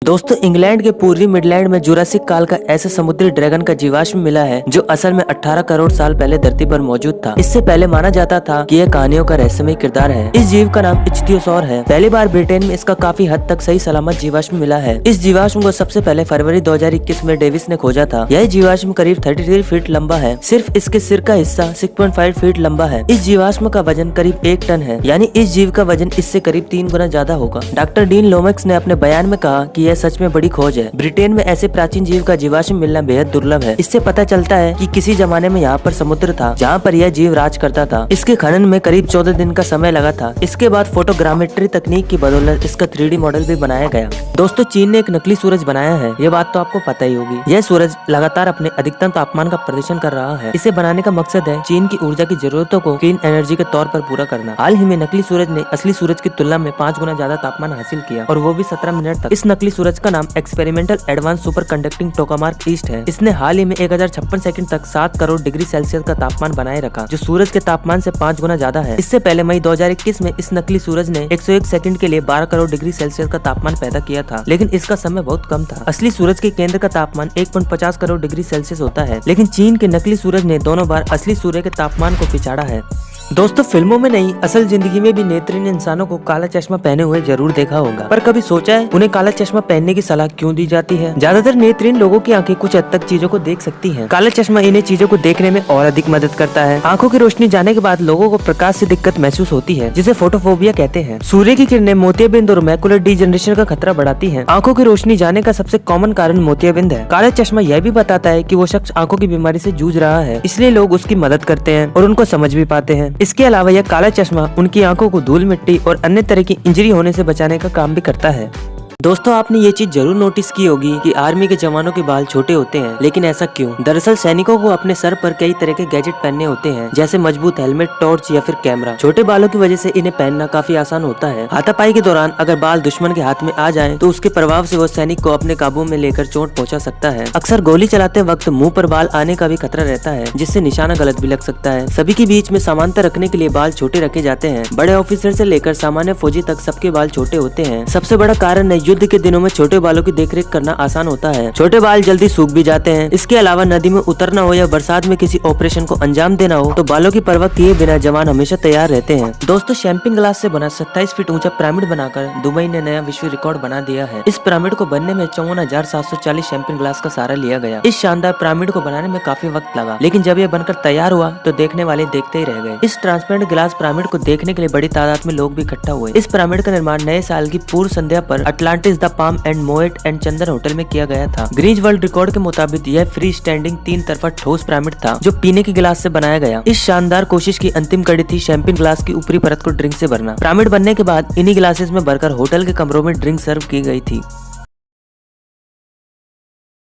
दोस्तों इंग्लैंड के पूर्वी मिडलैंड में जुरासिक काल का ऐसा समुद्री ड्रैगन का जीवाश्म मिला है जो असल में 18 करोड़ साल पहले धरती पर मौजूद था। इससे पहले माना जाता था कि यह कहानियों का रहस्यमय किरदार है। इस जीव का नाम इच्थियोसॉर है। पहली बार ब्रिटेन में इसका काफी हद तक सही सलामत जीवाश्म मिला है। इस जीवाश्म को सबसे पहले फरवरी 2021 में डेविस ने खोजा था। यह जीवाश्म करीब 33 फीट लंबा है। सिर्फ इसके सिर का हिस्सा 6.5 फीट लंबा है। इस जीवाश्म का वजन करीब 1 टन है, यानी इस जीव का वजन इससे करीब 3 गुना ज्यादा होगा। डॉक्टर डीन लोमेक्स ने अपने बयान में कहा कि यह सच में बड़ी खोज है। ब्रिटेन में ऐसे प्राचीन जीव का जीवाश्म मिलना बेहद दुर्लभ है। इससे पता चलता है कि किसी जमाने में यहाँ पर समुद्र था जहाँ पर यह जीव राज करता था। इसके खनन में करीब 14 दिन का समय लगा था। इसके बाद फोटोग्रामेट्री तकनीक की बदौलत इसका 3D मॉडल भी बनाया गया। दोस्तों चीन ने एक नकली सूरज बनाया है। ये बात तो आपको पता ही होगी। यह सूरज लगातार अपने अधिकतम तापमान का प्रदर्शन कर रहा है। इसे बनाने का मकसद है चीन की ऊर्जा की जरूरतों को क्लीन एनर्जी के तौर पर पूरा करना। हाल ही में नकली सूरज ने असली सूरज की तुलना में 5 गुना ज्यादा तापमान हासिल किया और वो भी 17 मिनट तक। इस नकली सूरज का नाम experimental advanced superconducting tokamak EAST है। इसने हाल ही में 1056 सेकंड तक 7 करोड़ डिग्री सेल्सियस का तापमान बनाए रखा, जो सूरज के तापमान से 5 गुना ज्यादा है। इससे पहले मई 2021 में इस नकली सूरज ने 101 सेकंड के लिए 12 करोड़ डिग्री सेल्सियस का तापमान पैदा किया था, लेकिन इसका समय बहुत कम था। असली सूरज के केंद्र का तापमान 1.50 करोड़ डिग्री सेल्सियस होता है, लेकिन चीन के नकली सूरज ने दोनों बार असली सूर्य के तापमान को पिछाड़ा है। दोस्तों फिल्मों में नहीं, असल जिंदगी में भी नेत्रहीन इंसानों को काला चश्मा पहने हुए जरूर देखा होगा, पर कभी सोचा है उन्हें काला चश्मा पहनने की सलाह क्यों दी जाती है? ज्यादातर नेत्रहीन लोगों की आंखें कुछ हद तक चीजों को देख सकती हैं। काला चश्मा इन्हें चीजों को देखने में और अधिक मदद करता है। आंखों की रोशनी जाने के बाद लोगों को प्रकाश से दिक्कत महसूस होती है, जिसे फोटोफोबिया कहते हैं। सूर्य की किरणें मोतियाबिंद और मैकुलर डिजनरेशन का खतरा बढ़ाती है। आंखों की रोशनी जाने का सबसे कॉमन कारण मोतियाबिंद है। काला चश्मा यह भी बताता है कि वो शख्स आंखों की बीमारी से जूझ रहा है, इसलिए लोग उसकी मदद करते हैं और उनको समझ भी पाते हैं। इसके अलावा यह काला चश्मा उनकी आंखों को धूल मिट्टी और अन्य तरह की इंजरी होने से बचाने का काम भी करता है। दोस्तों आपने ये चीज जरूर नोटिस की होगी कि आर्मी के जवानों के बाल छोटे होते हैं, लेकिन ऐसा क्यों? दरअसल सैनिकों को अपने सर पर कई तरह के गैजेट पहनने होते हैं, जैसे मजबूत हेलमेट, टॉर्च या फिर कैमरा। छोटे बालों की वजह से इन्हें पहनना काफी आसान होता है। हाथापाई के दौरान अगर बाल दुश्मन के हाथ में आ जाएं, तो उसके प्रभाव से वो सैनिक को अपने काबू में लेकर चोट पहुंचा सकता है। अक्सर गोली चलाते वक्त मुंह पर बाल आने का भी खतरा रहता है, जिससे निशाना गलत भी लग सकता है। सभी के बीच में समानता रखने के लिए बाल छोटे रखे जाते हैं। बड़े ऑफिसर से लेकर सामान्य फौजी तक सबके बाल छोटे होते हैं। सबसे बड़ा कारण है युद्ध के दिनों में छोटे बालों की देखरेख करना आसान होता है। छोटे बाल जल्दी सूख भी जाते हैं। इसके अलावा नदी में उतरना हो या बरसात में किसी ऑपरेशन को अंजाम देना हो, तो बालों की परवाह किए बिना जवान हमेशा तैयार रहते हैं। दोस्तों शैंपिन ग्लास से बना 27 फीट ऊंचा पिरामिड बनाकर दुबई ने नया विश्व रिकॉर्ड बना दिया है। इस पिरामिड को बनने में 54,740 शैंपिन ग्लास का सहारा लिया गया। इस शानदार पिरामिड को बनाने में काफी वक्त लगा, लेकिन जब यह बनकर तैयार हुआ तो देखने वाले देखते ही रह गए। इस ट्रांसपेरेंट ग्लास पिरामिड को देखने के लिए बड़ी तादाद में लोग भी इकट्ठा हुए। इस पिरामिड का निर्माण नए साल की पूर्व संध्या पर Atlantis the Palm and Moët and Chandon hotel में किया गया था। ग्रीनिच वर्ल्ड रिकॉर्ड के मुताबिक यह फ्री स्टैंडिंग 3 तरफा ठोस पिरामिड था, जो पीने के गिलास से बनाया गया। इस शानदार कोशिश की अंतिम कड़ी थी शैंपिन ग्लास की ऊपरी परत को ड्रिंक से भरना। पिरामिड बनने के बाद इन्हीं ग्लासेस में भरकर होटल के कमरों में ड्रिंक सर्व की गई थी।